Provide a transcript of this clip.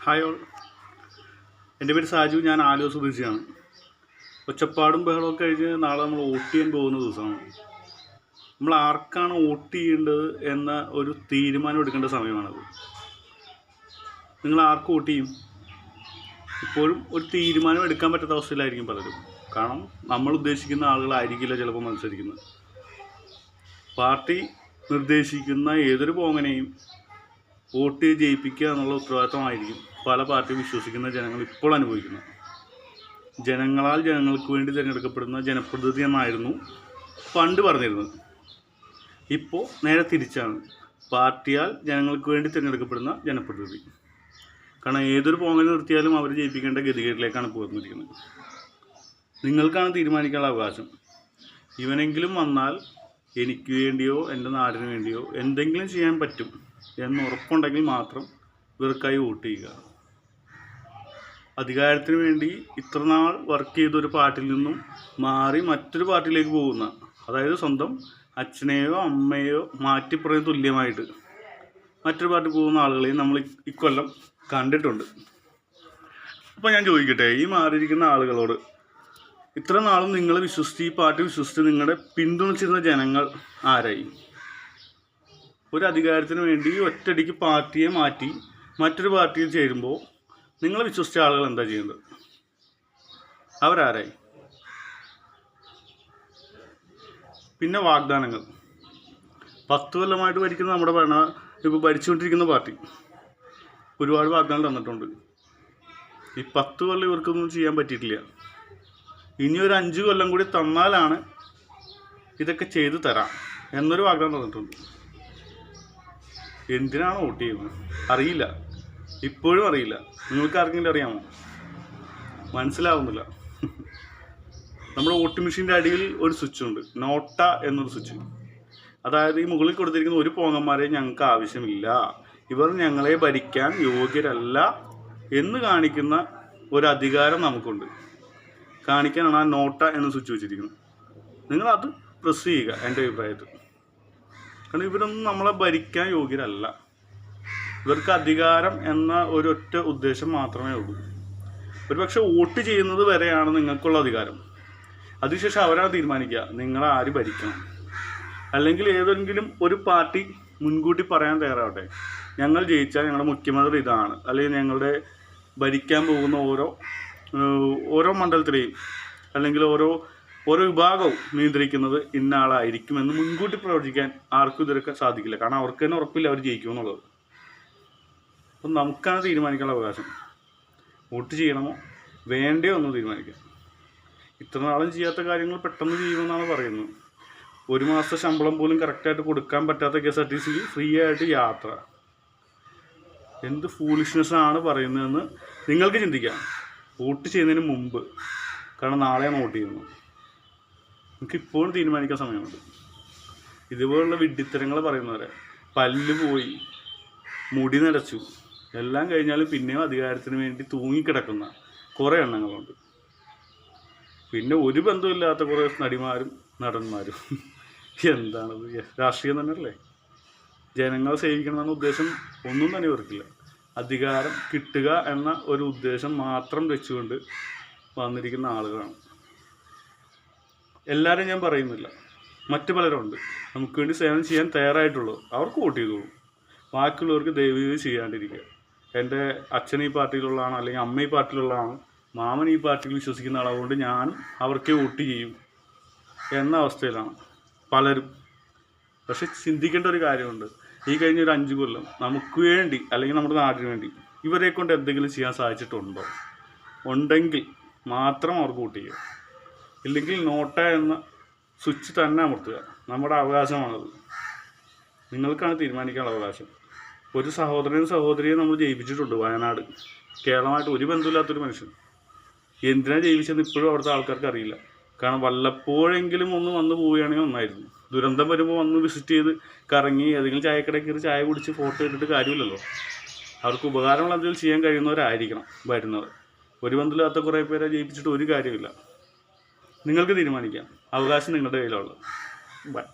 Hi all, എൻ്റെ പേര് സാജു. ഞാൻ ആലുവ സ്വദേശിയാണ്. ഒച്ചപ്പാടും ബഹളമൊക്കെ കഴിഞ്ഞ് നാളെ നമ്മൾ വോട്ട് ചെയ്യാൻ പോകുന്ന ദിവസമാണ്. നമ്മൾ ആർക്കാണ് വോട്ട് ചെയ്യേണ്ടത് എന്ന ഒരു തീരുമാനം എടുക്കേണ്ട സമയമാണത്. നിങ്ങൾ ആർക്ക് വോട്ട് ചെയ്യും? ഇപ്പോഴും ഒരു തീരുമാനം എടുക്കാൻ പറ്റാത്ത അവസ്ഥയിലായിരിക്കും പലരും. കാരണം നമ്മൾ ഉദ്ദേശിക്കുന്ന ആളുകളായിരിക്കില്ല ചിലപ്പോൾ മത്സരിക്കുന്നത്. പാർട്ടി നിർദ്ദേശിക്കുന്ന ഏതൊരു പോങ്ങനെയും വോട്ട് ജയിപ്പിക്കുക എന്നുള്ള ഉത്തരവാദിത്തമായിരിക്കും പല പാർട്ടിയും വിശ്വസിക്കുന്ന ജനങ്ങൾ ഇപ്പോൾ അനുഭവിക്കുന്നത്. ജനങ്ങളാൽ ജനങ്ങൾക്ക് വേണ്ടി തിരഞ്ഞെടുക്കപ്പെടുന്ന ജനപ്രതിനിധി എന്നായിരുന്നു പണ്ട് പറഞ്ഞിരുന്നത്. ഇപ്പോൾ നേരെ തിരിച്ചാണ്, പാർട്ടിയാൽ ജനങ്ങൾക്ക് വേണ്ടി തിരഞ്ഞെടുക്കപ്പെടുന്ന ജനപ്രതിനിധി. കാരണം ഏതൊരു പോങ്ങൽ നിർത്തിയാലും അവർ ജയിപ്പിക്കേണ്ട ഗതികേട്ടിലേക്കാണ് പോന്നിരിക്കുന്നത്. നിങ്ങൾക്കാണ് തീരുമാനിക്കാനുള്ള അവകാശം. ഇവനെങ്കിലും വന്നാൽ എനിക്ക് വേണ്ടിയോ എൻ്റെ നാടിന് വേണ്ടിയോ എന്തെങ്കിലും ചെയ്യാൻ പറ്റും എന്ന് ഉറപ്പുണ്ടെങ്കിൽ മാത്രം ഇവർക്കായി വോട്ട് ചെയ്യുക. അധികാരത്തിന് വേണ്ടി ഇത്ര നാൾ വർക്ക് ചെയ്തൊരു പാർട്ടിയിൽ നിന്നും മാറി മറ്റൊരു പാർട്ടിയിലേക്ക് പോകുന്ന, അതായത് സ്വന്തം അച്ഛനെയോ അമ്മയോ മാറ്റിപ്പറയാൻ തുല്യമായിട്ട് മറ്റൊരു പാർട്ടി പോകുന്ന ആളുകളെയും നമ്മൾ ഇക്കൊല്ലം കണ്ടിട്ടുണ്ട്. അപ്പോൾ ഞാൻ ചോദിക്കട്ടെ, ഈ മാറിയിരിക്കുന്ന ആളുകളോട് ഇത്ര നാളും നിങ്ങൾ വിശ്വസിച്ച്, ഈ പാർട്ടി വിശ്വസിച്ച് നിങ്ങളെ പിന്തുണച്ചിരുന്ന ജനങ്ങൾ ആരായി? ഒരു അധികാരത്തിന് വേണ്ടി ഒറ്റയടിക്ക് പാർട്ടിയെ മാറ്റി മറ്റൊരു പാർട്ടിയിൽ ചേരുമ്പോൾ നിങ്ങൾ വിശ്വസിച്ച ആളുകൾ എന്താ ചെയ്യേണ്ടത്? അവരാരായി? പിന്നെ വാഗ്ദാനങ്ങൾ. 10 കൊല്ലമായിട്ട് ഭരിക്കുന്ന നമ്മുടെ ഇപ്പോൾ ഭരിച്ചുകൊണ്ടിരിക്കുന്ന പാർട്ടി ഒരുപാട് വാഗ്ദാനം തന്നിട്ടുണ്ട്. ഈ 10 കൊല്ലം ഇവർക്കൊന്നും ചെയ്യാൻ പറ്റിയിട്ടില്ല. ഇനി ഒരു 5 കൊല്ലം കൂടി തന്നാലാണ് ഇതൊക്കെ ചെയ്തു തരാം എന്നൊരു വാഗ്ദാനം തന്നിട്ടുണ്ട്. എന്തിനാണ് വോട്ട് ചെയ്യുന്നത്? അറിയില്ല, ഇപ്പോഴും അറിയില്ല. നിങ്ങൾക്ക് ആർക്കെങ്കിലും അറിയാമോ? മനസ്സിലാവുന്നില്ല. നമ്മുടെ വോട്ട് മെഷീൻ്റെ അടിയിൽ ഒരു സ്വിച്ച് ഉണ്ട്, നോട്ട എന്നൊരു സ്വിച്ച്. അതായത് ഈ മുകളിൽ കൊടുത്തിരിക്കുന്ന ഒരു പോങ്ങന്മാരെ ഞങ്ങൾക്ക് ആവശ്യമില്ല, ഇവർ ഞങ്ങളെ ഭരിക്കാൻ യോഗ്യരല്ല എന്ന് കാണിക്കുന്ന ഒരു അധികാരം നമുക്കുണ്ട്. കാണിക്കാനാണ് ആ നോട്ട എന്ന സ്വിച്ച് വെച്ചിരിക്കുന്നത്. നിങ്ങളത് പ്രസ് ചെയ്യുക. എൻ്റെ അഭിപ്രായത്തിൽ, കാരണം ഇവരൊന്നും നമ്മളെ ഭരിക്കാൻ യോഗ്യരല്ല. ഇവർക്ക് അധികാരം എന്ന ഒരൊറ്റ ഉദ്ദേശം മാത്രമേ ഉള്ളൂ. ഒരുപക്ഷെ വോട്ട് ചെയ്യുന്നത് വരെയാണ് നിങ്ങൾക്കുള്ള അധികാരം. അതിനുശേഷം അവരാണ് തീരുമാനിക്കുക നിങ്ങളെ ആര് ഭരിക്കണം. അല്ലെങ്കിൽ ഏതെങ്കിലും ഒരു പാർട്ടി മുൻകൂട്ടി പറയാൻ തയ്യാറാവട്ടെ, ഞങ്ങൾ ജയിച്ചാൽ ഞങ്ങളുടെ മുഖ്യമന്ത്രി ഇതാണ്, അല്ലെങ്കിൽ ഞങ്ങളുടെ ഭരിക്കാൻ പോകുന്ന ഓരോ മണ്ഡലത്തിലെയും അല്ലെങ്കിൽ ഓരോ വിഭാഗവും നിയന്ത്രിക്കുന്നത് ഇന്ന ആളായിരിക്കുമെന്ന് മുൻകൂട്ടി പ്രവചിക്കാൻ ആർക്കും ഇതൊക്കെ സാധിക്കില്ല. കാരണം അവർക്ക് തന്നെ ഉറപ്പില്ല അവർ ജയിക്കുമെന്നുള്ളത്. അപ്പം നമുക്കാണ് തീരുമാനിക്കാനുള്ള അവകാശം. വോട്ട് ചെയ്യണമോ വേണ്ടയോ എന്ന് തീരുമാനിക്കാം. ഇത്ര നാളും ചെയ്യാത്ത കാര്യങ്ങൾ പെട്ടെന്ന് ചെയ്യുമെന്നാണ് പറയുന്നത്. 1 മാസത്തെ ശമ്പളം പോലും കറക്റ്റായിട്ട് കൊടുക്കാൻ പറ്റാത്ത KSRTC ഫ്രീ ആയിട്ട് യാത്ര. എന്ത് ഫൂളിഷ്നെസ്സാണ് പറയുന്നതെന്ന് നിങ്ങൾക്ക് ചിന്തിക്കാം വോട്ട് ചെയ്യുന്നതിന് മുമ്പ്. കാരണം നാളെയാണ് വോട്ട് ചെയ്യുന്നത്. നമുക്ക് ഇപ്പോഴും തീരുമാനിക്കാൻ സമയമുണ്ട്. ഇതുപോലുള്ള വിഡ്ഢിത്തരങ്ങൾ പറയുന്നവരെ, പല്ല് പോയി മുടി നിറച്ചു എല്ലാം കഴിഞ്ഞാലും പിന്നെയും അധികാരത്തിന് വേണ്ടി തൂങ്ങിക്കിടക്കുന്ന കുറേ എണ്ണങ്ങളുണ്ട്. പിന്നെ ഒരു ബന്ധമില്ലാത്ത കുറേ നടിമാരും നടന്മാരും. എന്താണത്? രാഷ്ട്രീയം തന്നെയല്ലേ? ജനങ്ങളെ സേവിക്കണം എന്ന ഉദ്ദേശം ഒന്നും തന്നെ ഇവർക്കില്ല. അധികാരം കിട്ടുക എന്ന ഒരു ഉദ്ദേശം മാത്രം വെച്ചുകൊണ്ട് വന്നിരിക്കുന്ന ആളുകളാണ്. എല്ലാവരും ഞാൻ പറയുന്നില്ല, മറ്റു പലരുണ്ട് നമുക്ക് വേണ്ടി സേവനം ചെയ്യാൻ തയ്യാറായിട്ടുള്ളൂ. അവർക്ക് വോട്ട് ചെയ്തോളൂ. ബാക്കിയുള്ളവർക്ക് ദയവ് ചെയ്യാണ്ടിരിക്കുക. എൻ്റെ അച്ഛൻ ഈ പാർട്ടിയിലുള്ളതാണ്, അല്ലെങ്കിൽ അമ്മ ഈ പാർട്ടിയിലുള്ളതാണ്, മാമൻ ഈ പാർട്ടിയിൽ വിശ്വസിക്കുന്ന ആളതുകൊണ്ട് ഞാനും അവർക്കേ വോട്ട് ചെയ്യും എന്ന അവസ്ഥയിലാണ് പലരും. പക്ഷെ ചിന്തിക്കേണ്ട ഒരു കാര്യമുണ്ട്. ഈ കഴിഞ്ഞ ഒരു 5 കൊല്ലം നമുക്ക് വേണ്ടി അല്ലെങ്കിൽ നമ്മുടെ നാടിന് വേണ്ടി ഇവരെ കൊണ്ട് എന്തെങ്കിലും ചെയ്യാൻ സാധിച്ചിട്ടുണ്ടോ? ഉണ്ടെങ്കിൽ മാത്രം അവർക്ക് വോട്ട് ചെയ്യുക. ഇല്ലെങ്കിൽ നോട്ട എന്ന സ്വിച്ച് തന്നെ അമർത്തുക. നമ്മുടെ അവകാശമാണത്. നിങ്ങൾക്കാണ് തീരുമാനിക്കാനുള്ള അവകാശം. ഒരു സഹോദരിയെ നമ്മൾ ജയിപ്പിച്ചിട്ടുണ്ട് വയനാട്. കേരളമായിട്ട് ഒരു ബന്ധമില്ലാത്തൊരു മനുഷ്യൻ. എന്തിനാണ് ജയിപ്പിച്ചതെന്ന് ഇപ്പോഴും അവിടുത്തെ ആൾക്കാർക്ക് അറിയില്ല. കാരണം വല്ലപ്പോഴെങ്കിലും ഒന്ന് വന്ന് പോവുകയാണെങ്കിൽ ഒന്നായിരുന്നു. ദുരന്തം വരുമ്പോൾ വന്ന് വിസിറ്റ് ചെയ്ത് കറങ്ങി ഏതെങ്കിലും ചായക്കടയിൽ കയറി ചായ കുടിച്ച് ഫോട്ടോ ഇട്ടിട്ട് കാര്യമില്ലല്ലോ. അവർക്ക് ഉപകാരമുള്ള എന്തെങ്കിലും ചെയ്യാൻ കഴിയുന്നവരായിരിക്കണം വരുന്നവർ. ഒരു ബന്ധമില്ലാത്ത കുറേ പേരെ ജയിപ്പിച്ചിട്ട് ഒരു കാര്യമില്ല. നിങ്ങൾക്ക് തീരുമാനിക്കാം. അവകാശം നിങ്ങളുടെ കയ്യിലുള്ളത്. ബൈ.